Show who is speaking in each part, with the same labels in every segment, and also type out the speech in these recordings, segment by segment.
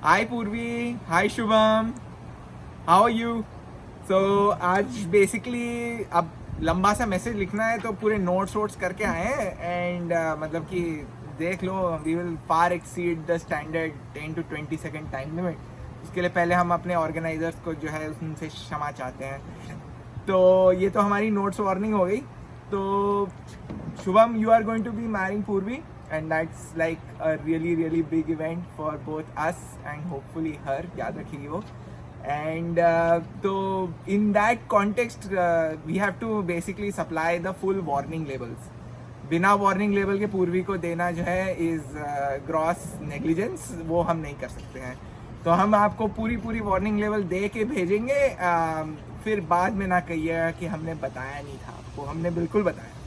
Speaker 1: हाय पूर्वी, हाय Shubham, how are you? सो आज basically अब लंबा सा मैसेज लिखना है तो पूरे नोट्स वोट्स करके आए हैं एंड मतलब कि देख लो, we will far exceed the standard 10 to 20 second time limit. उसके लिए पहले हम अपने ऑर्गेनाइजर्स को जो है उनसे क्षमा चाहते हैं। तो ये तो हमारी नोट्स वार्निंग हो गई। तो Shubham, you are going to be marrying Purvi, and that's like a really big event for both us and hopefully her, याद रखेगी वो। And तो in that context we have to basically supply the full warning labels। बिना warning level के पूर्वी को देना जो है इज ग्रॉस नेग्लिजेंस, वो हम नहीं कर सकते हैं। तो हम आपको पूरी वार्निंग लेवल दे के भेजेंगे, फिर बाद में ना कहिएगा कि हमने बताया नहीं था आपको, हमने बिल्कुल बताया।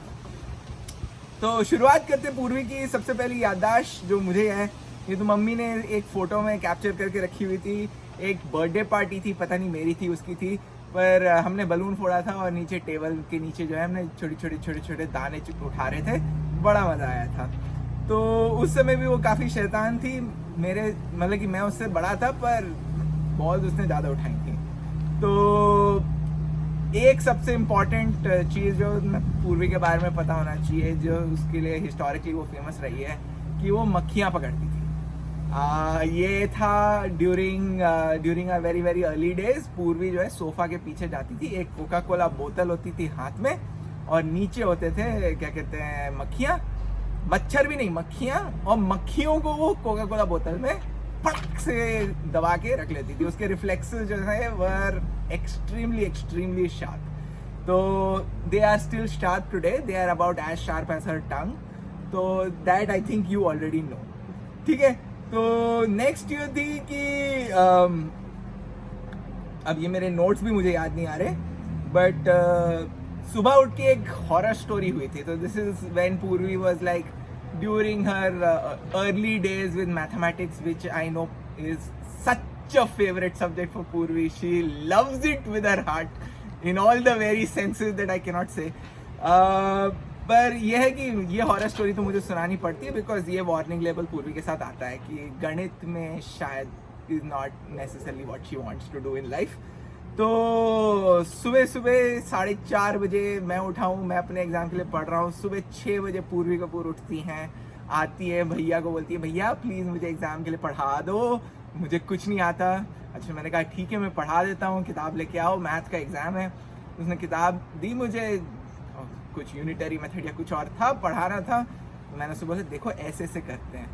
Speaker 1: तो शुरुआत करते पूर्वी की सबसे पहली याददाश्त जो मुझे है, ये तो मम्मी ने एक फ़ोटो में कैप्चर करके रखी हुई थी। एक बर्थडे पार्टी थी, पता नहीं मेरी थी उसकी थी, पर हमने बलून फोड़ा था और नीचे टेबल के नीचे जो है हमने छोटे दाने उठा रहे थे। बड़ा मज़ा आया था। तो उस समय भी वो काफ़ी शैतान थी मेरे, मतलब कि मैं उससे बड़ा था पर बॉल्स उसने ज़्यादा उठाई थी। तो एक सबसे इम्पॉर्टेंट चीज़ जो पूर्वी के बारे में पता होना चाहिए, जो उसके लिए हिस्टोरिकली वो फेमस रही है, कि वो मक्खियाँ पकड़ती थी। ये था during are very early days. Purvi जो है सोफा के पीछे जाती थी, एक कोका कोला बोतल होती थी हाथ में, और नीचे होते थे क्या कहते हैं, मक्खियाँ, मच्छर भी नहीं, मक्खियाँ, और मक्खियों को वो कोका कोला बोतल में फट से दबा के रख लेती थी। उसके रिफ्लेक्सेस जो है वर एक्सट्रीमली शार्प। तो they are still sharp today, they are about as sharp as her tongue. तो that I think you already know. ठीक है, तो नेक्स्ट ये थी कि अब ये मेरे नोट्स भी मुझे याद नहीं आ रहे, बट सुबह उठ के एक हॉरर स्टोरी हुई थी। तो दिस इज व्हेन पूर्वी was like during her early days with mathematics, which I know is such a favorite subject for Purvi. She loves it with her heart in all the very senses that I cannot say. पर यह है कि ये horror story तो मुझे सुनानी पड़ती है बिकॉज ये वार्निंग लेवल पूर्वी के साथ आता है कि गणित में शायद is not necessarily what she wants to do in life. तो सुबह 4:30 बजे मैं उठा हूँ, मैं अपने एग्जाम के लिए पढ़ रहा हूँ। सुबह 6 बजे पूर्वी कपूर उठती हैं, आती है, भैया को बोलती है भैया प्लीज़ मुझे एग्जाम के लिए पढ़ा दो, मुझे कुछ नहीं आता। अच्छा, मैंने कहा ठीक है मैं पढ़ा देता हूँ, किताब लेके आओ, मैथ का एग्जाम है। उसने किताब दी मुझे, कुछ यूनिटरी मेथड या कुछ और था, पढ़ाना था। मैंने उससे बोला देखो ऐसे करते हैं।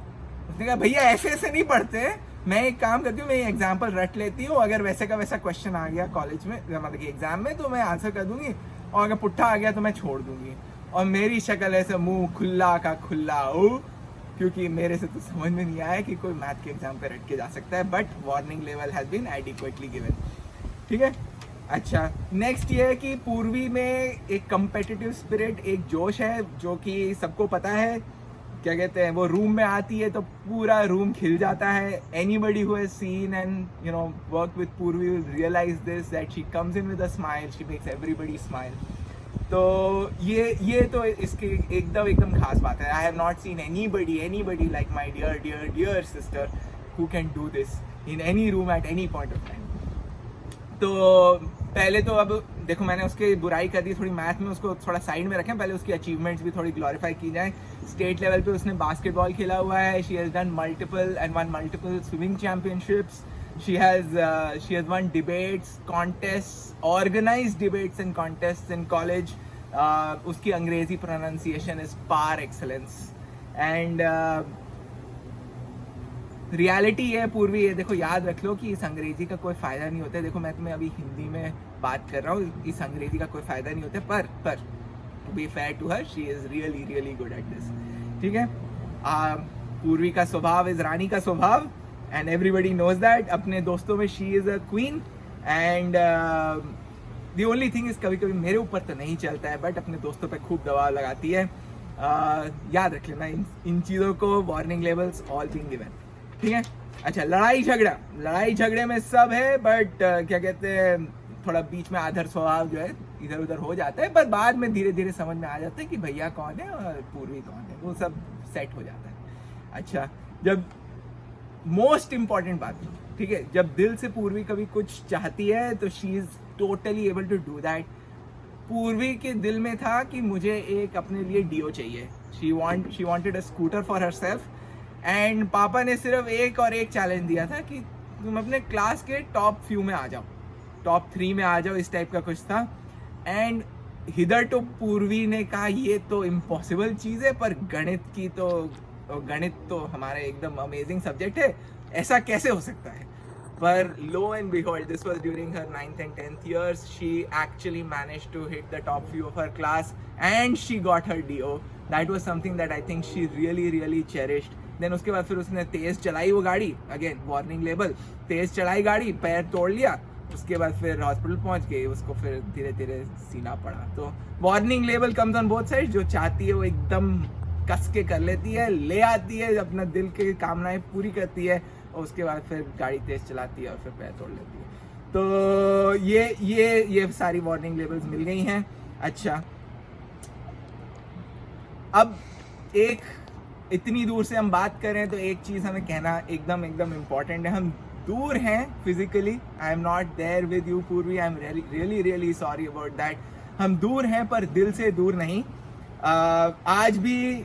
Speaker 1: उसने कहा भैया ऐसे नहीं पढ़ते, मैं एक काम करती हूँ, मैं एग्जाम्पल रट लेती हूँ, अगर वैसे का वैसा क्वेश्चन आ गया कॉलेज में, मतलब कि एग्जाम में, तो मैं आंसर कर दूंगी, और अगर पुट्ठा आ गया तो मैं छोड़ दूंगी। और मेरी शक्ल ऐसे मुंह खुला का खुला हो, क्योंकि मेरे से तो समझ में नहीं आया कि कोई मैथ के एग्जाम पे रट के जा सकता है। But warning level has been adequately given. ठीक है, अच्छा, नेक्स्ट ये है कि पूर्वी में एक कंपेटिटिव स्पिरिट, एक जोश है जो कि सबको पता है। क्या कहते हैं, वो रूम में आती है तो पूरा रूम खिल जाता है। Anybody who has seen and you know work with Purvi will realise this, that she comes in with a smile, she makes everybody smile. तो ये तो इसकी एकदम खास बात है। I have not seen anybody like my dear sister who can do this in any room at any point of time. तो पहले तो अब देखो, मैंने उसकी बुराई कर दी थोड़ी मैथ में, उसको थोड़ा साइड में रखें, पहले उसकी अचीवमेंट्स भी थोड़ी ग्लोरीफाई की जाए। स्टेट लेवल पे उसने बास्केटबॉल खेला हुआ है, she has done multiple swimming championships, she has won debates, contest, organised debates and contest in college. उसकी अंग्रेजी pronunciation is par excellence. And reality है पूर्वी, ये देखो याद रख लो कि इस अंग्रेजी का कोई फ़ायदा नहीं होता है। देखो मैं तुम्हें अभी हिंदी में बात कर रहा हूँ, इस अंग्रेजी का कोई फ़ायदा नहीं होता, पर to be fair to her, she is really good at this. ठीक है, पूर्वी का स्वभाव इज़ रानी का स्वभाव, एंड एवरीबडी नोज दैट। अपने दोस्तों में she is a queen, and the only thing is कभी कभी मेरे ऊपर तो नहीं चलता है, बट अपने दोस्तों पर खूब दबाव लगाती है। याद रख लेना इन चीज़ों को, warning levels all being given. ठीक है, अच्छा, लड़ाई झगड़े में सब है, बट क्या कहते हैं, थोड़ा बीच में आधर स्वभाव जो है इधर उधर हो जाता है, पर बाद में धीरे धीरे समझ में आ जाता है कि भैया कौन है और पूर्वी कौन है, वो सब सेट हो जाता है। अच्छा, जब मोस्ट इम्पॉर्टेंट बात, ठीक है, जब दिल से पूर्वी कभी कुछ चाहती है तो she is totally able to do that. Purvi के दिल में था कि मुझे एक अपने लिए डियो चाहिए. She wanted a scooter for herself. And पापा ने सिर्फ एक और एक चैलेंज दिया था कि तुम अपने क्लास के टॉप फ्यू में आ जाओ, टॉप 3 में आ जाओ, इस टाइप का कुछ था. एंड हिदर तो पूर्वी ने कहा ये तो इम्पॉसिबल चीज़ है, पर गणित तो हमारे एकदम अमेजिंग सब्जेक्ट है, ऐसा कैसे हो सकता है. पर lo and behold, this was during her 9th and 10th years, she actually managed to hit the top few of her class and she got her DO. That was something that I think she really cherished. Then उसके बाद फिर उसने तेज चलाई वो गाड़ी, again warning label, तेज चलाई गाड़ी, पैर तोड़ लिया, उसके बाद फिर हॉस्पिटल पहुंच गई, उसको फिर धीरे धीरे सीना पड़ा. तो warning label comes on both side. जो चाहती है वो एकदम कस के कर लेती है, ले आती है, अपना दिल की कामनाएं पूरी करती है, और उसके बाद फिर गाड़ी तेज चलाती है और फिर पैर तोड़ लेती है. तो ये सारी वार्निंग लेबल्स मिल गई हैं. अच्छा, अब एक इतनी दूर से हम बात कर रहे हैं तो एक चीज़ हमें कहना एकदम इम्पॉर्टेंट है. हम दूर हैं physically, I am not there with you Purvi, I am really sorry about that. हम दूर हैं पर दिल से दूर नहीं. आज भी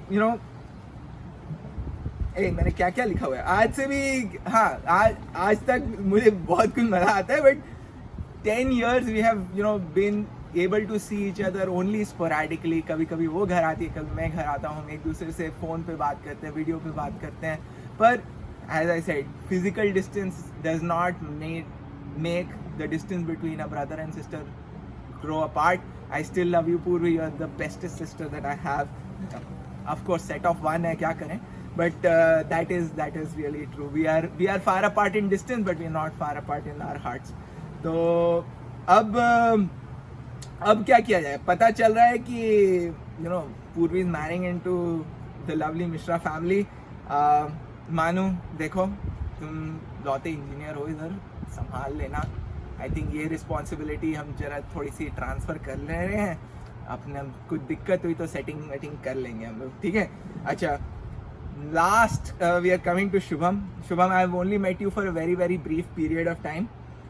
Speaker 1: मैंने क्या क्या लिखा हुआ है, आज से भी, हाँ, आज तक मुझे बहुत कुछ मजा आता है, but 10 years we have been able to see each other only sporadically. कभी कभी वो घर आती है, कभी मैं घर आता हूँ, हम एक दूसरे से फ़ोन पे बात करते हैं, वीडियो पे बात करते हैं. पर as I said, physical distance does not make the distance between a brother and sister grow apart. I still love you Purvi, you are the bestest sister that I have. Of course set of one है, क्या करें, but that is really true. We are far apart in distance, but we are not far apart in our hearts. तो अब क्या किया जाए. पता चल रहा है कि Purvi is marrying into the lovely Mishra family. मानू, देखो तुम लौते इंजीनियर हो, इधर संभाल लेना. आई थिंक ये रिस्पॉन्सिबिलिटी हम जरा थोड़ी सी ट्रांसफ़र कर ले रहे हैं. अपने कुछ दिक्कत हुई तो सेटिंग कर लेंगे हम लोग, ठीक है. अच्छा, last we are coming to Shubham. Shubham, I have only met you for a very brief period of time.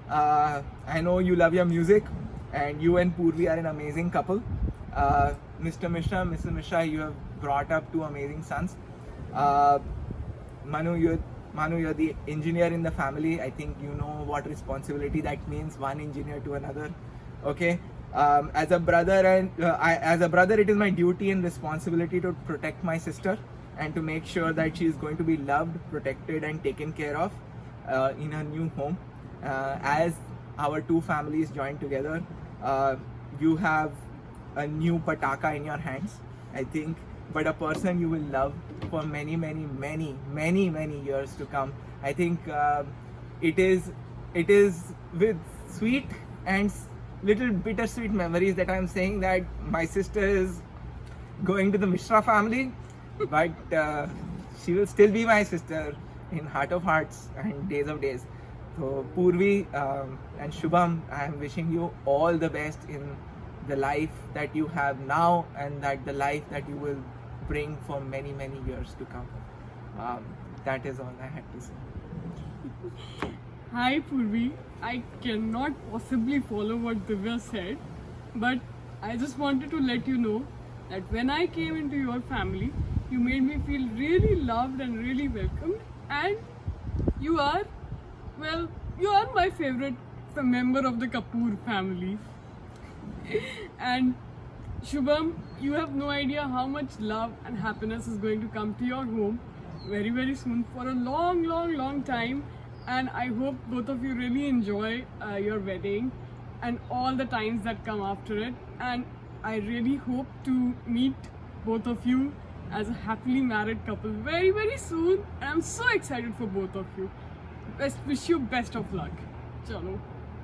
Speaker 1: I know you love your music and you and Purvi are an amazing couple. Mr. Mishra, Mrs. Mishra, you have brought up 2 amazing sons. Manu, you're the engineer in the family. I think you know what responsibility that means, one engineer to another. Okay. As a brother, it is my duty and responsibility to protect my sister and to make sure that she is going to be loved, protected, and taken care of in her new home. As our 2 families join together, you have a new pataka in your hands, I think, but a person you will love for many years to come. I think it is with sweet and little bittersweet memories that I'm saying that my sister is going to the Mishra family, but she will still be my sister in heart of hearts and days of days. So Purvi and Shubham, I am wishing you all the best in the life that you have now and that the life that you will bring for many years to come. That is all I had to say.
Speaker 2: Hi Purvi, I cannot possibly follow what Divya said, but I just wanted to let you know that when I came into your family, you made me feel really loved and really welcomed, and you are my favorite member of the Kapoor family. And Shubham, you have no idea how much love and happiness is going to come to your home very soon for a long time. And I hope both of you really enjoy your wedding and all the times that come after it. And I really hope to meet both of you as a happily married couple very soon. And I'm so excited for both of you. Wish you best of luck. चलो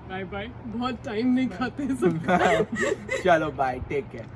Speaker 2: bye. बहुत time नहीं खाते सब.
Speaker 1: चलो bye, take care.